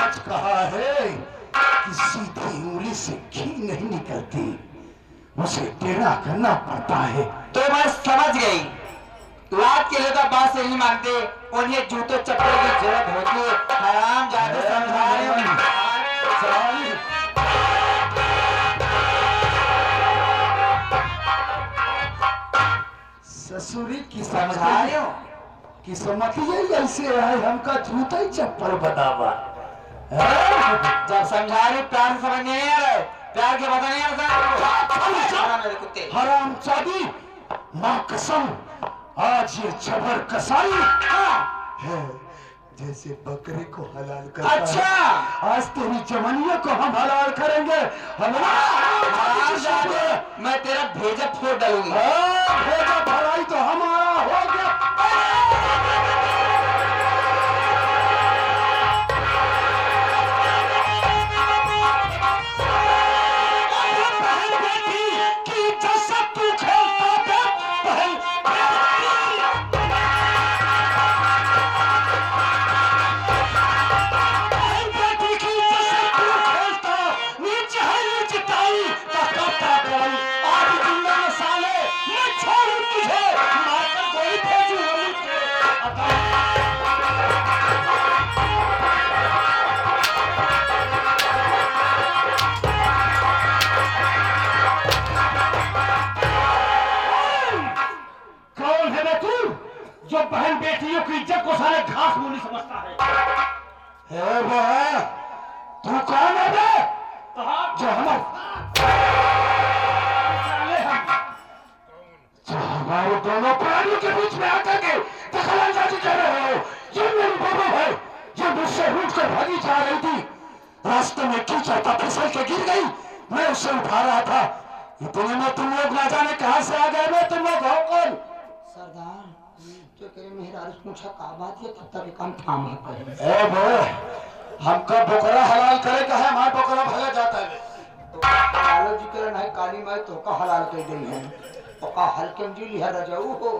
सच कहा है कि सीधी उंगली से घी नहीं निकलती, उसे टेढ़ा करना पड़ता है। तो मैं समझ गई, लात के लिए तो बात से नहीं मानते, उन्हें जूतों चप्पल की जरूरत होती है। हराम जाते समझा रहे हो। ससुरी की समझा रहे हो कि समझिए ऐसे है, हमका जूता ही चप्पल बनावा। जब समझा रहे प्यार से समझ नहीं आ रहा, प्यार के पता नहीं आ रहा। कुत्ते हराम चाबी, माँ कसम आज ये जबर कसाई है जैसे बकरे को हलाल करता है। अच्छा, आज तेरी जवानियों को हम हलाल करेंगे। मैं तेरा भेजा फोड़ डालूंगी। भेजा भलाई तो हमारा हो गया। जो बहन बेटियों की इज्जत को सारे घास मूली समझता है। वो है तू कौन है बे? जो हमारे दोनों प्राणियों के बीच में आकर के दखलंदाजी कर रहे हो। ये मेरी बहू है, ये मुझसे रूठ कर भागी जा रही थी, रास्ते में कीचड़ था, फिसल के गिर गई, मैं उसे उठा रहा था। इतने में तुम लोग ना जाने कहां से आ गए। मैं तुम लोग हो कौन? सरदार तो करे मेरा पूछा का बात है, तब तक काम थाम है। ए बे, हमका बोकरा हलाल करेगा है, हमारा बोकरा भगा जाता है। तो लालो जी करे नहीं काली माई तो का हलाल कर दी है, तो का हल्के में जी लिया रजाऊ हो।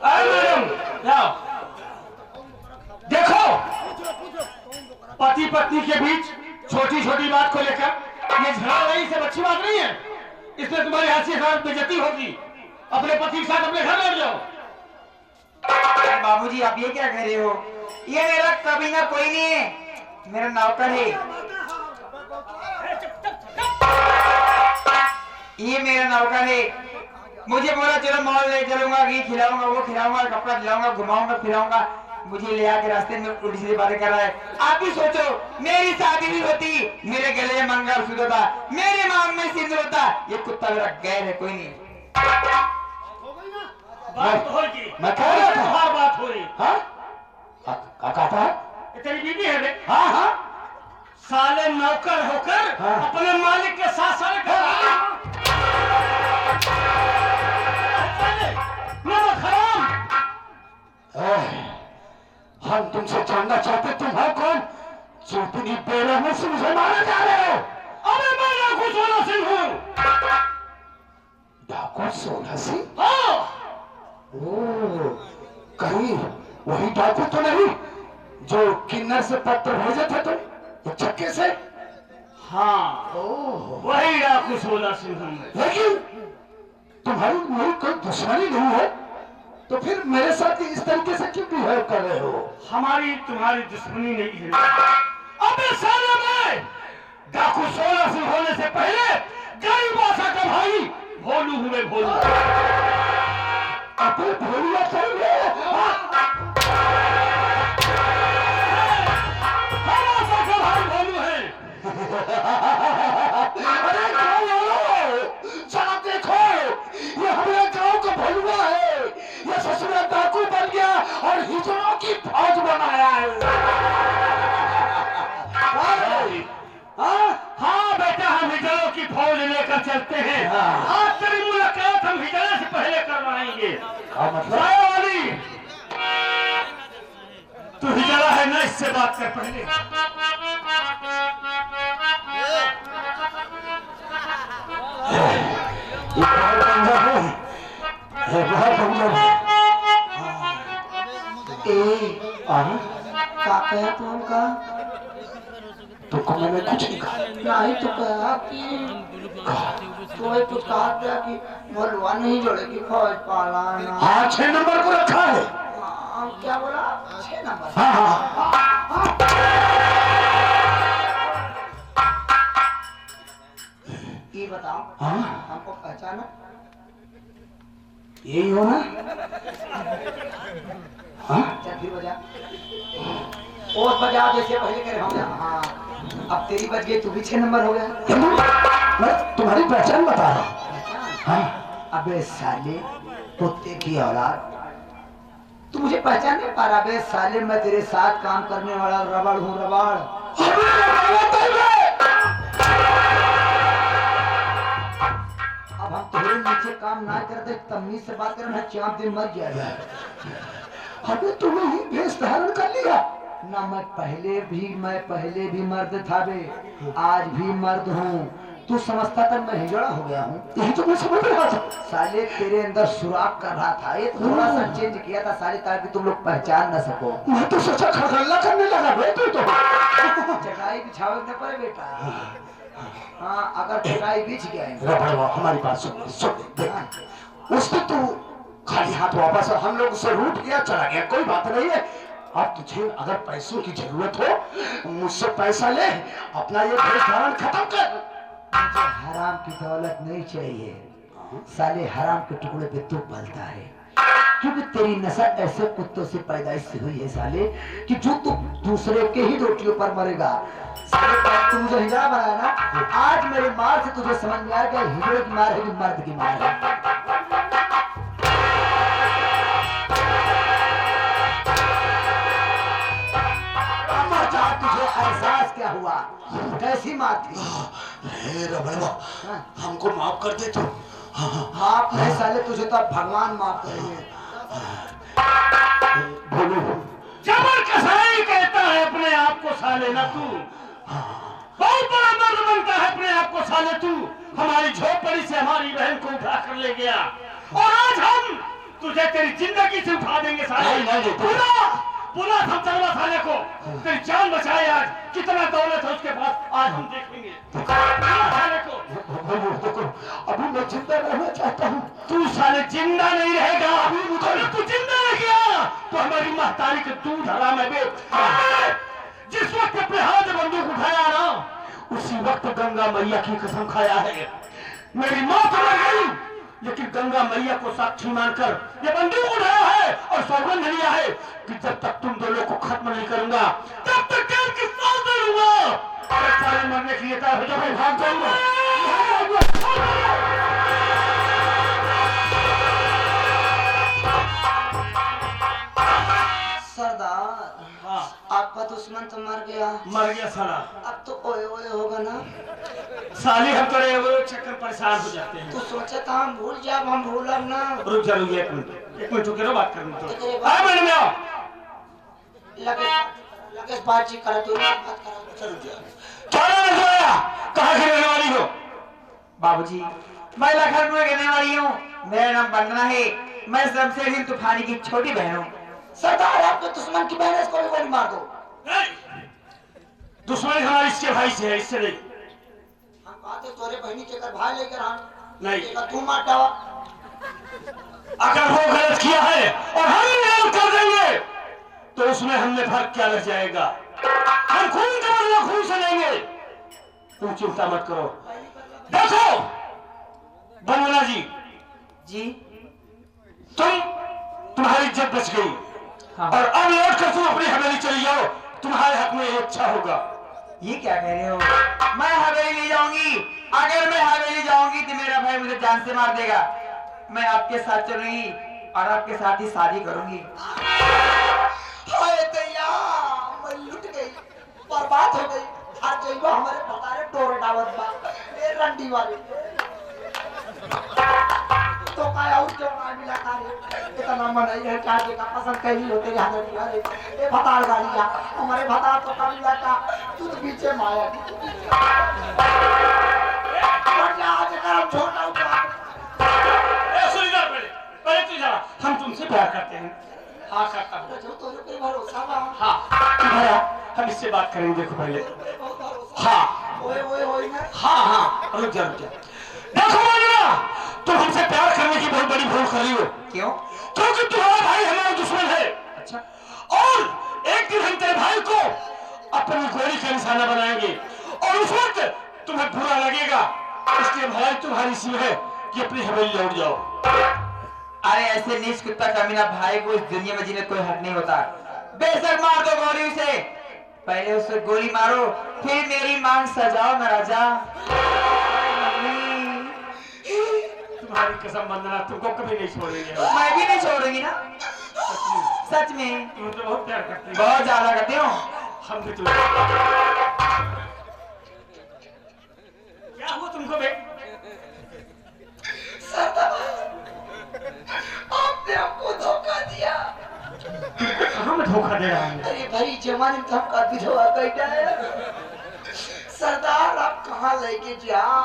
मैडम जाओ, देखो पति पत्नी के बीच छोटी छोटी बात को लेकर ये झगड़ा नहीं, सब अच्छी बात नहीं है। इसमें तुम्हारी हैसियत और बेइज्जती होगी। अपने पति के साथ अपने घर लौट जाओ। बाबूजी आप ये क्या कह रहे हो? ये मेरा कभी ना कोई नहीं है, मेरा नौकर है। ये मेरा नौकर है, मुझे बोला चलो मॉल ले चलूंगा, घी खिलाऊंगा, वो खिलाऊंगा, कपड़ा खिलाऊंगा, घुमाऊंगा फिराऊंगा, मुझे ले आके रास्ते में उल्टी सीधी बातें कर रहा है। आप भी सोचो, मेरी शादी भी होती, मेरे गले में मंगलसूत्र होता, मेरे मांग में सिंदूर होता, ये कुत्ता मेरा गैर है, कोई नहीं। मैं कह रहा था हर बात हो रही। हाँ कहा था तेरी बीवी है बे? हाँ हाँ साले नौकर होकर हाँ। अपने मालिक के साथ साले हम तुमसे जानना चाहते तुम हो कौन, जो इतनी बेरहमी से मुझे मारने जा रहे हो। अबे मैं डाकू सोना सिंह हूँ। डाकू सोना सिंह? हाँ। कहीं वही डाकू तो नहीं जो किन्नर से पत्र भेजे थे तुम, तो चक्के से? हाँ वही डाकू सोना सिंह हूँ। लेकिन तुम्हारी मेरी कोई दुश्मनी नहीं है, तो फिर मेरे साथ इस तरीके से क्यों बिहेव कर रहे हो? हमारी तुम्हारी दुश्मनी नहीं है। अबे साले में डाकू सोना सिंह होने से पहले गरीब आशा का भाई भोलू हुए भोलू। अपने भोलिया चाहिए। हम आशा का भाई भोलू है। अरे गाँव वालों, जरा देखो, ये हमारे गांव का भोलुआ है, ये ससुरा डाकू बन गया और हिजड़ों की फौज बनाया है। हाँ बेटा, हम हिजड़ों की फौज लेकर चलते हैं। आज तेरी मुलाकात हम हिजड़े से पहले करवाएंगे। मतलब वाली तू हिजड़ा है ना, इससे बात कर पहले। का कहे तुम का तुमको मैंने कुछ नहीं कहा। नहीं तो कहा कि तो वही कुछ कहा था कि बोलवा नहीं जोड़ेगी फौज पालाना। हाँ 6 नंबर को रखा है। क्या बोला 6 नंबर? हाँ हाँ ये बताओ हाँ हमको पहचाना यही हो ना? हाँ चल फिर बजा और बजा जैसे पहले करे हम। हाँ अब तेरी बज गई तू भी 6 नंबर हो गया। मैं तुम्हारी पहचान बता रहा हूँ। हाँ अबे साले कुत्ते की औलाद तू मुझे पहचान नहीं पा रहा? अबे साले मैं तेरे साथ काम करने वाला रबड़ हूँ रबड़। अब हम तेरे नीचे काम ना करते तमीज से बात करना चाप दिन मर गया जाए। अबे तूने ही भेष धारण कर लिया ना मैं पहले भी मर्द था बे, आज भी मर्द हूँ। तू समझता था मैं हिजड़ा हो गया हूँ? यही तो मैं समझ रहा था। साले तेरे अंदर सुराग कर रहा था, ये थोड़ा सा चेंज किया था साले ताकि तुम लोग पहचान न सको। मैं तो सोचा खगल्ला करने लगा बे तू तो। चटाई बिछावे न पड़े बेटा। हाँ अगर चटाई बिछ गए हमारी बात सुन देख। उस दिन तू खाली हाथ वापस हम लोग उससे रूठ गया चला गया, कोई बात नहीं है। अब तुझे अगर पैसों की जरूरत हो मुझसे पैसा ले, अपना ये भेष धारण खत्म कर। मुझे हराम की दौलत नहीं चाहिए, साले हराम के टुकड़े पे तू पलता है। क्योंकि तेरी नस्ल ऐसे कुत्तों से पैदाइश से हुई है साले कि जो तू दूसरे के ही रोटियों पर मरेगा। साले तू मुझे हिजड़ा बनाया ना, आज मेरी मार से तुझे समझ में आया कि हिजड़े की मार है कि मर्द की मार है। तुझे एहसास क्या हुआ? कैसी मार थी? हमको माफ कर दे तू। माफ नहीं साले, तुझे तो अब भगवान माफ करेंगे। जबर कसाई कहता है अपने आप को साले ना तू, बहुत बड़ा मर्द बनता है अपने आप को साले तू। हमारी झोपड़ी से हमारी बहन को उठा कर ले गया और आज हम तुझे तेरी जिंदगी से उठा देंगे साले। पुनः हम चलवा साले को, तेरी जान बचाए। आज कितना दौलत है उसके पास, आज हम देखेंगे साले को। अभी मैं जिंदा रहना चाहता हूँ। तू साले जिंदा नहीं रहेगा। अगर तू जिंदा रह गया तो हमारी महतारी के दूध हराम है बे। जिस वक्त अपने हाथ में बंदूक उठाया ना, उसी वक्त गंगा मैया की कसम खाया है। मेरी माँ तो मर गई, लेकिन गंगा मैया को साक्षी मानकर ये बंदूक उठाया है और सौगंध लिया है कि जब तक तुम दोनों को खत्म नहीं करूंगा तब तक जान की सांस दे दूंगा। सारे मरने के लिए तैयार हो जाओ, मैं भाग जाऊंगा। सरदार हाँ आपका दुश्मन तो मर गया साला। अब तो ओए ओए होगा ना। साली हम तो चक्कर परेशान हो जाते हैं। तू सोचा था हम भूल जाए, हम भूलब ना। रुक जा, रुक 1 मिनट रुके रहो, बात करनी तो। हाँ मैडम में आओ। लगे बातचीत करा तू, बात करा। कहाँ की रहने वाली हो? बाबूजी मैं लखनऊ में रहने वाली हूँ, मेरा नाम वंदना है। मैं शमशेर सिंह तूफानी की छोटी बहन हूँ। सरदार आपके दुश्मन की बहन है, इसको भी गोली मार दो। दुश्मनी हमारी इसके भाई से है, इससे नहीं। हम कहते तोरे बहनी के कर भाई लेकर हम नहीं, तू मार डावा। अगर वो गलत किया है और हम गलत कर देंगे तो उसमें हमने फर्क क्या रह जाएगा? हम खून का बदला खून से लेंगे, तुम चिंता मत करो। देखो वंदना जी, तुम्हारी इज्जत बच गई। हाँ। और अब लौट कर तुम अपनी हवेली चली जाओ, तुम्हारे हक में ये अच्छा होगा। ये क्या कह रहे हो? मैं हवेली जाऊंगी, अगर मैं हवेली जाऊंगी तो मेरा भाई मुझे जान से मार देगा। मैं आपके साथ चलूंगी और आपके साथ ही शादी करूंगी। हाय दैया, मैं लुट गई, बर्बाद हो गई। आज जो हमारे बतारे टोर डावत बा, ये रंडी वाली तो काय और क्यों ना मिला करे। इतना मन है चाचे का पसंद कहीं होते यहाँ नहीं वाले ये भतार गाड़िया हमारे भतार तो कम जाता तू तो पीछे माया आज कर छोटा उठा। पहले तू जा, हम तुमसे प्यार करते हैं। हाँ करता हूँ। जो तो कोई भरोसा ना। हाँ हम इससे बात करेंगे। देखो पहले बहुत भरोसा हाँ ओए ओए ओए ना। हाँ हाँ, रुक जा रुक जा। देखो मंजुला, तुम हमसे प्यार करने की बहुत बड़ी भूल कर रही हो। क्यों? क्योंकि तुम्हारा भाई हमारा दुश्मन है। अच्छा, और एक दिन हम तेरे भाई को अपनी गोली का निशाना बनाएंगे और उस वक्त तुम्हें बुरा लगेगा। इसलिए भाई तुम्हारी सी है कि अपनी हवेली लौट जाओ। अरे ऐसे नीच कुत्ता कमीना भाई को इस दुनिया में जीने कोई हक नहीं होता। बेशक मार दो गोली उसे, पहले उसे गोली मारो फिर मेरी मांग सजाओ ना राजा। तुम्हारी कसम वंदना, तुमको कभी नहीं छोड़ेंगे। मैं भी नहीं छोड़ूंगी ना, सच में। तुम तो बहुत प्यार करती हो। बहुत ज्यादा करती हूँ। हम भी तुम्हें। क्या हुआ तुमको बे? आपने हमको धोखा दिया। कहाँ में धोखा दे रहा है? अरे भाई जमाने में तो हमका विधवा कैटा है। सरदार आप कहाँ लेके जाओ?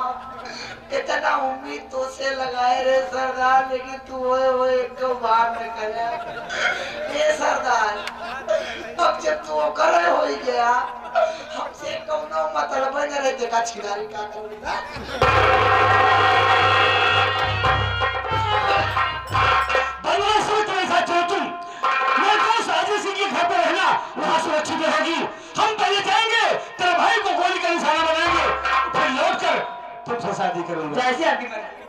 इतना उम्मीद तो से लगाए रे सरदार, लेकिन तू वो एक बार न करे। ये सरदार, अब जब तू करे हो ही गया, हमसे कौनो मतलब न रहे। देखा छिनारी का करेगा। वहाँ सुरक्षित रहेगी। हम पहले जाएंगे, तेरे भाई को गोली का निशाना बनाएंगे, फिर लौट कर तुमसे शादी करूंगा। जैसे आपकी मर्जी।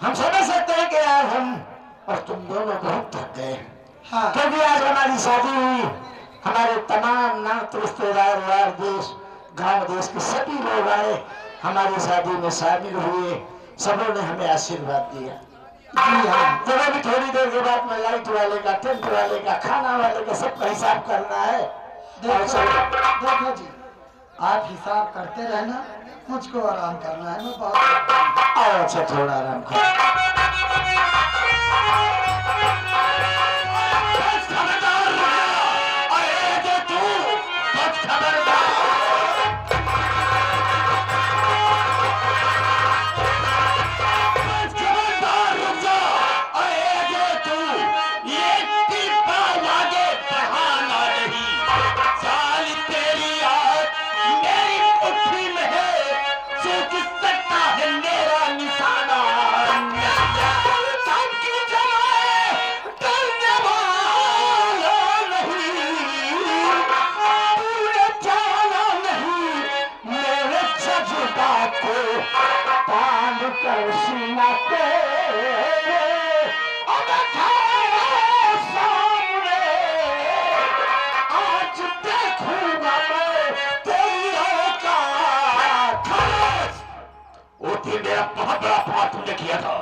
हम समझ सकते हैं कि यार हम और तुम दोनों बहुत थक गए। हाँ। क्योंकि आज हमारी शादी हुई, हमारे तमाम नात रिश्तेदार यार देश गांव देश के सभी लोग आए, हमारी शादी में शामिल हुए, सबों ने हमें आशीर्वाद दिया। जी हाँ, जब अभी थोड़ी देर के बाद में लाइट वाले का, टेंट वाले का, खाना वाले का सबका हिसाब करना है। देखो जी, आप हिसाब करते रहना, मुझको आराम करना है। मैं बहुत अच्छा थोड़ा आराम करो। बहुत बड़ा अपराध तुमने किया था,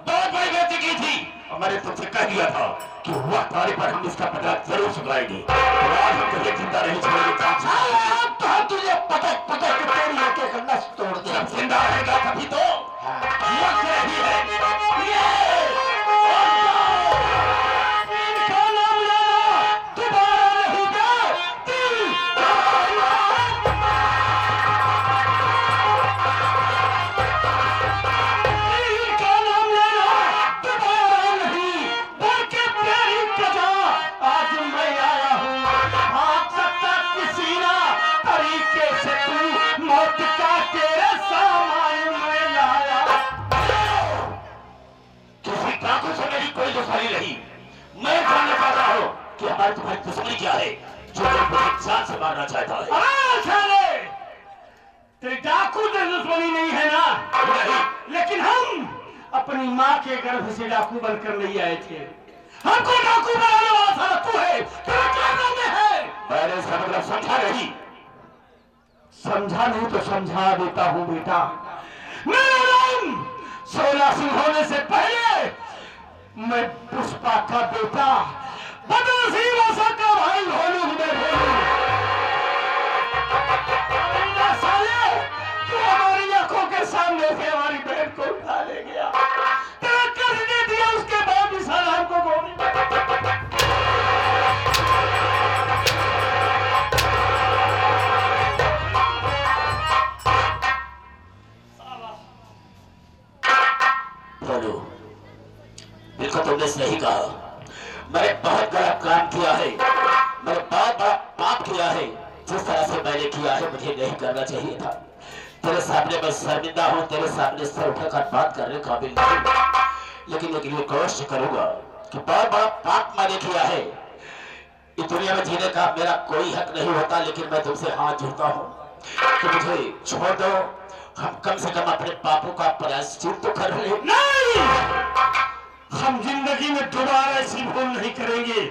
बहुत बड़ी गलती की थी, और मैंने तुमसे कह दिया था कि वक्त आने पर हम इसका बदला जरूर चुकाएंगे। आज हम तुझे जिंदा नहीं छोड़ेंगे। अब तो हम तुझे पटक पटक के तेरी आंखें का नस तोड़ दे। जब जिंदा रहेगा तभी तो वक्त रही है। तुम्हारी दुश्मनी क्या है जो मुझे जान से मारना चाहता है? अरे साले, तेरी डाकू से दुश्मनी नहीं है ना? नहीं। लेकिन हम अपनी माँ के गर्भ से डाकू बनकर नहीं आए थे। हमको डाकू बनाने वाला साला तू है। तेरा क्या नाम है? मैंने इसका मतलब समझा नहीं। समझा नहीं तो समझा देता हूँ बेटा। मेरा नाम 16 सिंह होने से पहले मैं पुष्पा का बेटा बदर सिंह वसा का भाई भोलू हूँ। मैं भोलू। साले, तू हमारी आंखों के सामने से हमारी बहन को उठा ले गया। तेरा कर्ज दे दिया, उसके बाद भी साला हमको गोली बोलो, बिल्कुल तुमने सही कहा। मैंने बहुत बड़ा काम किया है, मैंने बहुत बड़ा पाप किया है। जिस तरह से मैंने किया है मुझे नहीं करना चाहिए था। तेरे सामने मैं शर्मिंदा हूँ, तेरे सामने सर उठाकर बात करने काबिल नहीं, लेकिन एक लिए कोशिश करूंगा कि बहुत बड़ा पाप मैंने किया है। इस दुनिया में जीने का मेरा कोई हक नहीं होता, लेकिन मैं तुमसे हाथ जोड़ता हूँ कि मुझे छोड़ दो। हम कम से कम अपने पापों का प्रायश्चित तो कर ले। नहीं, हम जिंदगी में दोबारा ऐसी भूल नहीं करेंगे।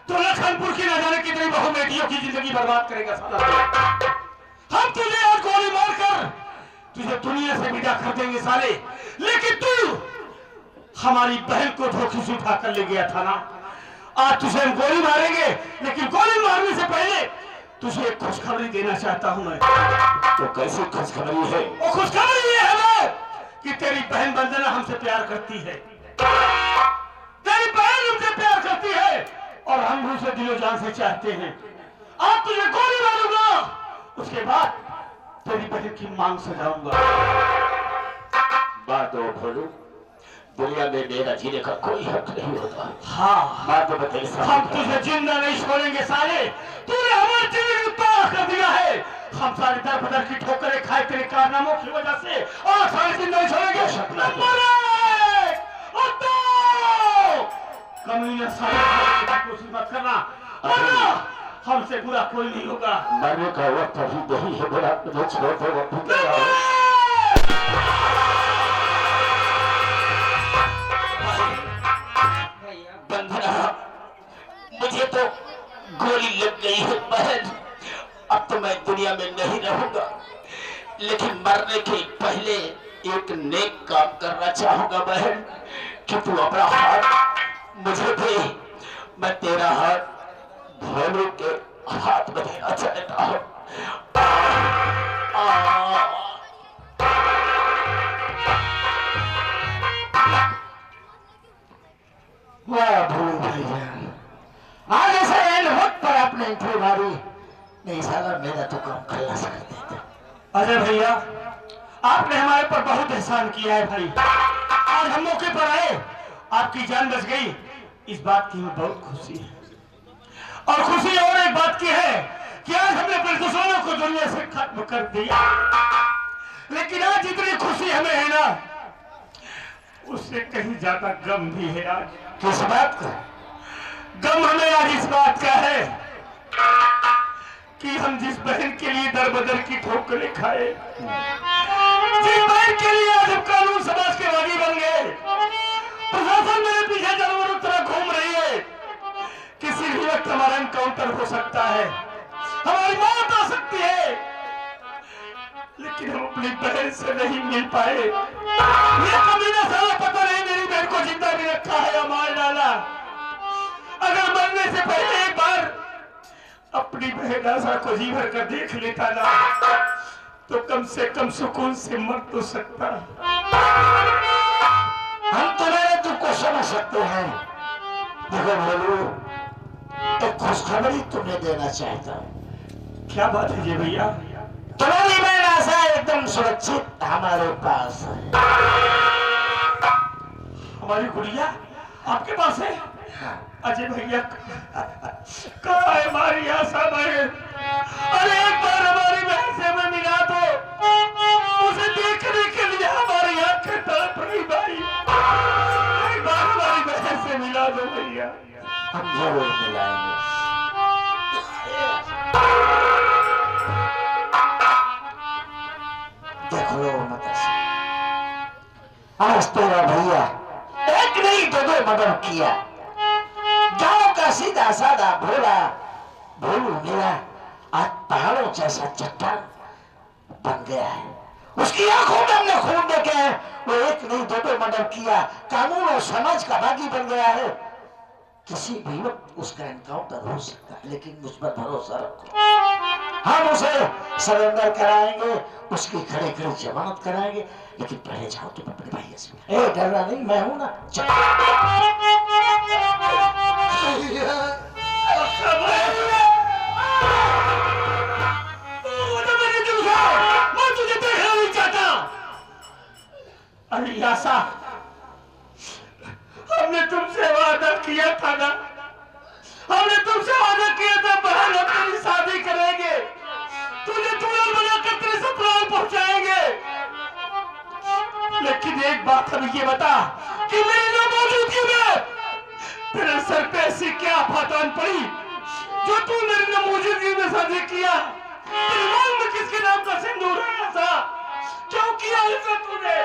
तो लखनपुर की न जाने कितनी बहु बेटियों की जिंदगी बर्बाद करेगा साला। हम तुझे आज गोली मारकर तुझे दुनिया से विदा कर देंगे साले। लेकिन तू हमारी बहन को धोखे से उठा कर ले गया था ना। आज तुझे हम गोली मारेंगे, लेकिन गोली मारने से पहले तुझे एक खुशखबरी देना चाहता हूं मैं। तो कैसी खुशखबरी है? वो खुशखबरी ये है कि तेरी बहन वंदना हमसे प्यार करती है। तेरी बहन हमसे प्यार करती है और हम उसे दिलो जान से चाहते हैं। आज तुझे गोली मारूंगा, उसके बाद तेरी बहन की मांग सजाऊंगा। बात तो बोलो, दुनिया में मेरा जीने का कोई हक नहीं होता। हाँ, बात तो बता। हम तुझे जिंदा नहीं छोड़ेंगे साले। तूने हमारी जिंदगी को तबाह कर दिया है। हम सारे दर बदर की ठोकरें खाए तेरे कारनामों की वजह से, और सारे जिंदा नहीं छोड़ेंगे। नंबर 1 और 2 कमीने साले की कोशिश मत करना, वरना हमसे बुरा कोई नहीं होगा। मरने का वक्त अभी नहीं है, मेरा मुझे छोड़ दो। बंधना, मुझे तो गोली लग गई है बहन। अब तो मैं दुनिया में नहीं रहूंगा, लेकिन मरने के पहले एक नेक काम करना चाहूंगा बहन, कि तू अपना हाथ मुझे दे। मैं तेरा हाथ भोलू के हाथ में देना चाहता हूँ। वाह भोलू भाईजान, आज ऐसा एंड वक्त पर आपने एंट्री मारी। नहीं साला, मेरा तो काम खल्लास कर देता। अजय भैया, आपने हमारे पर बहुत एहसान किया है भाई। आज हम मौके पर आए, आपकी जान बच गई, इस बात की हमें बहुत खुशी है। और खुशी और एक बात की है कि आज हमने अपने दुश्मनों को दुनिया से खत्म कर दिया। लेकिन आज इतनी खुशी हमें है ना, उससे कहीं ज्यादा गम भी है। आज किस बात का गम हमें आज इस बात का है कि हम जिस बहन के लिए दर बदर की ठोकरें खाए, जिस बहन के लिए आज हम कानून समाज के बागी बन गए, प्रशासन मेरे पीछे जानवरों तरह घूम रही है। किसी भी वक्त हमारा एनकाउंटर हो सकता है, हमारी मौत आ सकती है, लेकिन हम अपनी बहन से नहीं मिल पाए। ये कमीना साला पता नहीं मेरी बहन को जिंदा भी रखा है या मार डाला। अगर मरने से पहले एक बार अपनी बहन आशा को जी भर कर देख लेता ना, तो कम से कम सुकून से मर तो सकता। हम तुम्हारे दुख को समझ सकते हैं। देखो भोलू, तो खुशखबरी तुम्हें देना चाहता हूँ। क्या बात है जी भैया? तुम्हारी बहन आशा एकदम सुरक्षित हमारे पास है। हमारी गुड़िया आपके पास है? अजय भैया, कहाँ है हमारी आशा बहन? अरे एक बार हमारी बहन से मैं मिला दो, उसे देखने के लिए हमारी आंखें तड़प रही भाई। एक बार हमारी बहन से मिला दो भैया। हम जरूर मिलाएंगे। देख लो नताशा, आज तेरा भैया एक नहीं दो दो मर्डर किया। गांव का सीधा साधा भोला भोलू मेरा आज पहाड़ों जैसा चट्टान बन गया है। उसकी आंखों में हमने खून देखे हैं। वो एक नहीं दो दो मर्डर किया, कानून और समाज का बागी बन गया है। किसी भी वक्त उसका एनकाउंटर हो सकता है, लेकिन मुझ पर भरोसा रखो, हम उसे सरेंडर कराएंगे, उसकी खड़े खड़े जमानत कराएंगे। लेकिन पहले जाओ तुम अपने भाई से। ए डरना नहीं, मैं हूं ना। मैं तुझे देखना नहीं चाहता। अरे यासा, हमने तुमसे वादा किया था ना, हमने तुमसे वादा किया था बहन हम तेरी शादी करेंगे, तुझे दुल्हन बनाकर तेरे ससुराल पहुंचाएंगे। लेकिन एक बात हमें ये बता कि मेरी नामौजूदगी में तेरे सर पे ऐसी क्या आफत पड़ी जो तू मेरी नामौजूदगी में शादी किया? तेरे मांग में किसके नाम का सिंदूर है? ऐसा क्यों किया ऐसा तूने?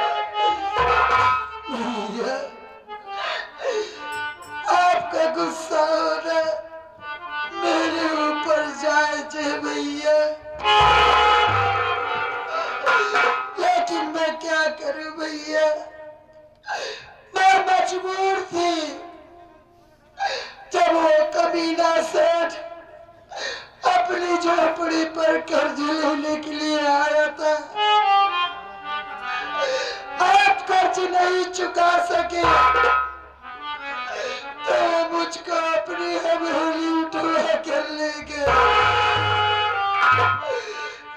आपका गुस्सा होना मेरे ऊपर जायज है भैया, लेकिन मैं क्या करूं भैया, मैं मजबूर थी। जब वो कमीना सेठ अपनी झोपड़ी पर कर्ज लेने के लिए आया था, आप कर्ज नहीं चुका सके तो मुझको अपनी हवेली उठवा कर ले गए।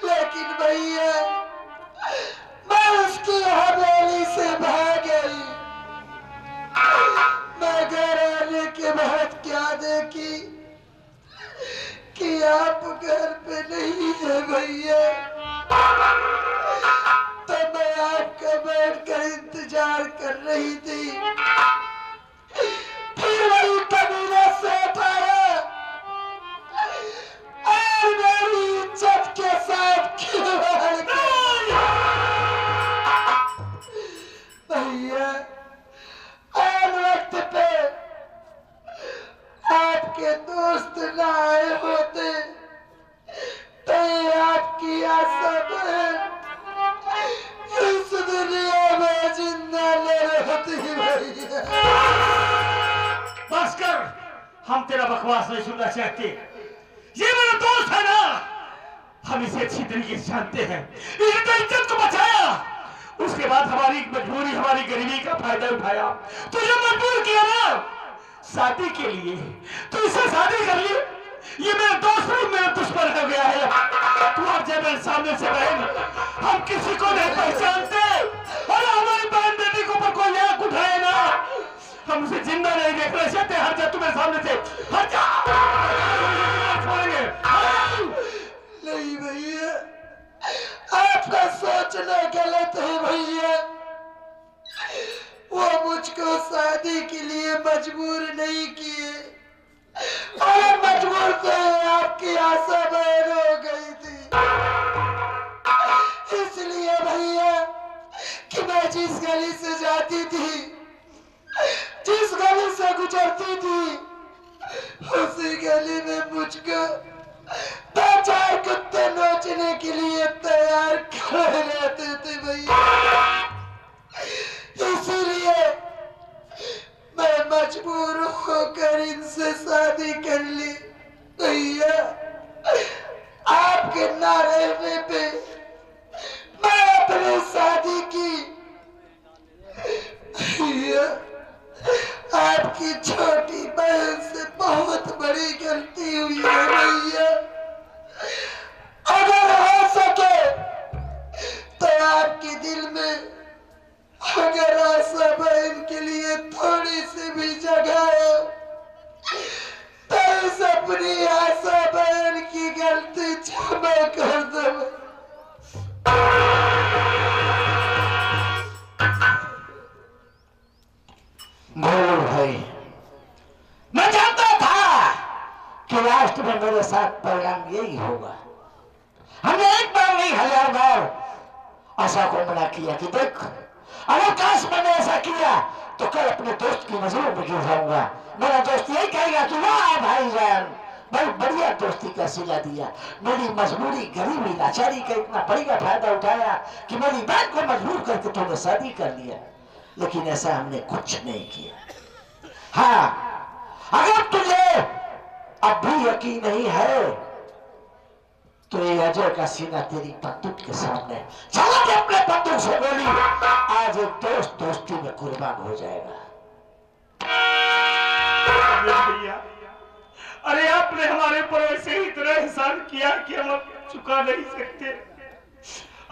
लेकिन भैया मैं उसकी हवेली से भाग गई। मैं घर आने के बाद क्या देखी कि आप घर पे नहीं है भैया, तो मैं आपका बैठकर इंतजार कर रही थी। फिर वही कमीना सेठ आया और मेरी इज्जत के साथ खिलवाड़ किया। भैया आन वक्त पे आपके दोस्त न आए होते तो आपकी आशा बहन इस दुनिया में जिंदा न रहती भैया। बस कर, हम तेरा बकवास नहीं सुनना चाहते। ये मेरा दोस्त है ना, हम इसे अच्छी तरीके से जानते हैं। इसने तो इज्जत को बचाया, उसके बाद हमारी मजबूरी हमारी गरीबी का फायदा उठाया, तुझे मजबूर किया ना शादी के लिए, तो इससे शादी कर ली। ये मेरा दोस्त नहीं मेरा दुश्मन हो गया है। तू और जब मेरे सामने से बहन, हम किसी को नहीं पहचानते और हमारी बहन बेटी को ऊपर कोई आंख उठाए ना, हम उसे जिंदा नहीं देखना चाहते। हट जा, तुम्हें सामने से हट जा। नहीं भैया, आपका सोचना गलत है भैया। वो मुझको शादी के लिए मजबूर नहीं किए, और मजबूर तो आपकी आशा बहन हो गई थी। इसलिए भैया कि मैं जिस गली से जाती थी, जिस गली से गुजरती थी, उसी गली में मुझको दो चार कुत्ते नोचने के लिए तैयार खड़े रहते थे भैया। इसीलिए मैं मजबूर होकर इनसे शादी कर ली भैया। आपके ना रहने पे मैं अपनी शादी की भैया। आपकी छोटी बहन से बहुत बड़ी गलती हुई है भैया। अगर हो सके तो आपके दिल में अगर आशा बहन के लिए थोड़ी सी भी जगह हो तो इस अपनी आशा बहन की गलती क्षमा कर दो। भोलू भाई, मैं जानता था नहीं होगा। हमने एक बार नहीं 1000 बार आशा को मना किया कि देख, अगर काश मैंने ऐसा किया तो कल अपने दोस्त की नजरों में गिर जाऊंगा। मेरा दोस्त यही कहेगा कि वाह भाईजान, भाई बढ़िया दोस्ती का सिला दिया। मेरी मजबूरी, गरीबी, लाचारी का इतना बढ़िया फायदा उठाया कि मेरी बहन को मजबूर करके तूने शादी कर लिया। लेकिन ऐसा हमने कुछ नहीं किया। हाँ, अगर तुझे अब भी यकीन नहीं है तो ये अजय का सीना तेरी बंदूक के सामने, चलो कि अपने बंदूक से गोली, आज एक दोस्त दोस्ती में कुर्बान हो जाएगा। भैया, अरे आपने हमारे ऊपर ऐसे ही इतना एहसान किया कि हम अब चुका नहीं सकते।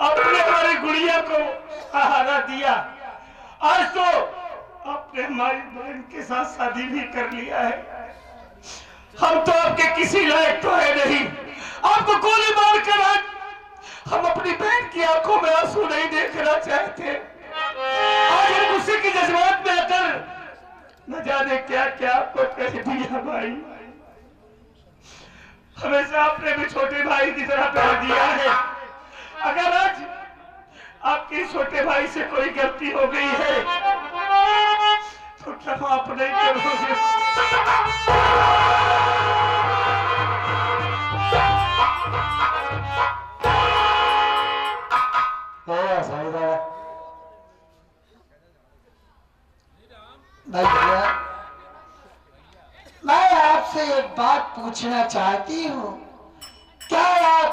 आपने हमारी गुड़िया को सहारा दिया, आज तो आपने हमारी बहन के साथ शादी भी कर लिया है। हम तो आपके किसी लायक तो है नहीं, आपको गोली मारकर आज हम अपनी बहन की आंखों में आंसू नहीं देखना चाहते। आज हम गुस्से के जज्बात में आकर न जाने क्या क्या आपको कह दिया। भाई, हमेशा आपने भी छोटे भाई की तरह प्यार दिया है। अगर आज आपके छोटे भाई से कोई गलती हो गई है तो क्षमा आप नहीं करोगे। भैया, मैं आपसे एक बात पूछना चाहती हूँ, क्या आप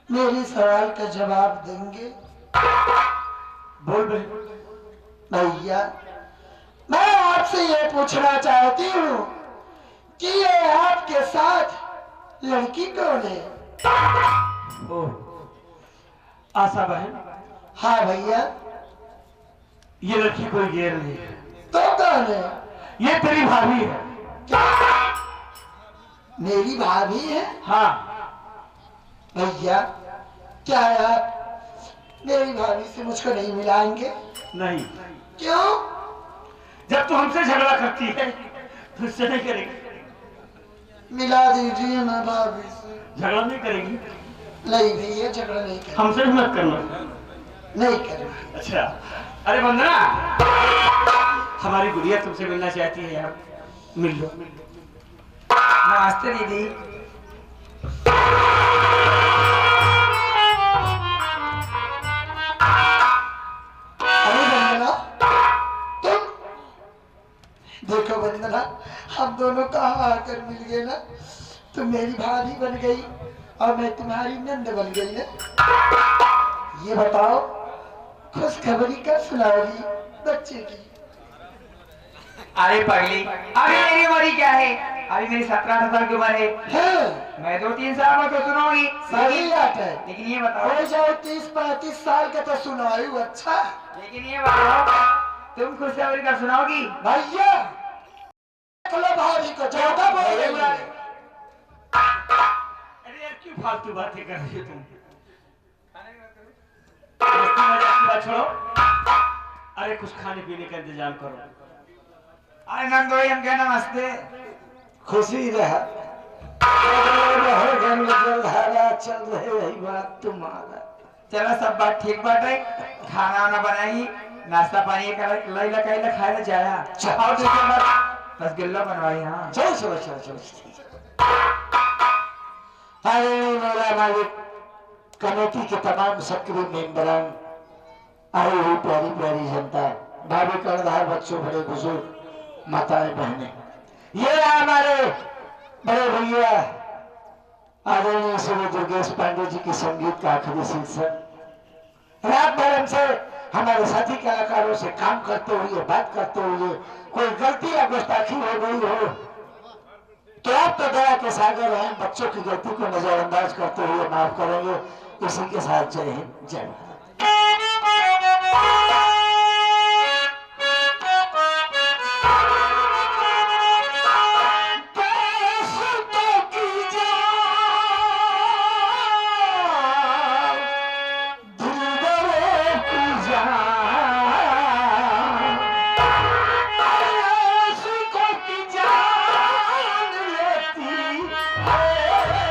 मेरे सवाल का जवाब देंगे? बोल भैया, मैं आपसे ये पूछना चाहती हूँ कि ये आपके साथ लड़की कौन है? आशा बहन। हाँ भैया। ये लड़की कोई गैर नहीं है। तो कौन है? ये तेरी भाभी है। क्या मेरी भाभी है? हाँ भैया, क्या आप मेरी भाभी से मुझको नहीं मिलाएंगे? नहीं। क्यों? जब तू हमसे झगड़ा करती है तो उससे नहीं करेगी। मिला दीजिए ना भाभी से। झगड़ा नहीं करेगी? नहीं भैया, झगड़ा नहीं करेंगे। हमसे भी मत करना। नहीं करेंगे। अच्छा, अरे वंदना, हमारी गुड़िया तुमसे मिलना चाहती है यार, मिल लो। नमस्ते दीदी। अरे वंदना, तुम देखो वंदना, हम दोनों कहाँ आकर मिल गए ना। तुम मेरी भाभी बन गई और मैं तुम्हारी नंद बन गई ना। ये बताओ, खुशखबरी कब सुनाओगी बच्चे की? अरे पगली, अभी मेरी उम्र क्या है? अभी मेरी 17-18 साल की उम्र है। मैं 2-3 साल में तो सुनाऊंगी। सही बात है। लेकिन ये बताओ, हो जाओ 30-35 साल का तो सुनाई। अच्छा, लेकिन ये बताओ, तुम खुशखबरी कब सुनाओगी? भैया भाभी को ज्यादा बोल रही है। अरे यार, क्यों फालतू बातें कर रही हो तुम? मजाक की बात छोड़ो। अरे कुछ खाने पीने का इंतजाम करो। अरे नंदोई, हम क्या नमस्ते। खुशी रहा चल रहे, यही बात तुम्हारा। चलो, सब बात ठीक बात है। खाना वाना बनाई, नाश्ता पानी लैला कैला खाए जाया। और दूसरी बात, रसगुल्ला बनवाई। हाँ चलो चलो चलो चलो। अरे मेरा मालिक, कमेटी के तमाम सक्रिय मेंबरान, आई हुई प्यारी प्यारी जनता, भाभी कर्णधार, बच्चों, बड़े बुजुर्ग, माताएं, बहनें, ये हमारे बड़े भैया आदरणीय श्री दुर्गेश पांडे जी के संगीत का आखिरी सिलसिला। रात भर हमसे, हमारे साथी कलाकारों से काम करते हुए, बात करते हुए कोई गलती या गुस्ताखी हो गई हो तो आप तो दया के सागर हैं, बच्चों की गलती को नजरअंदाज करते हुए माफ करेंगे। इसी के साथ जय हिंद, जय भारत। Oh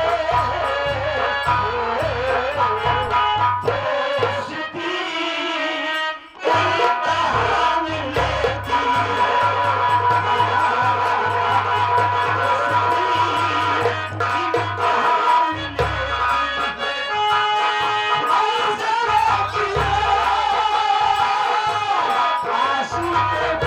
सीने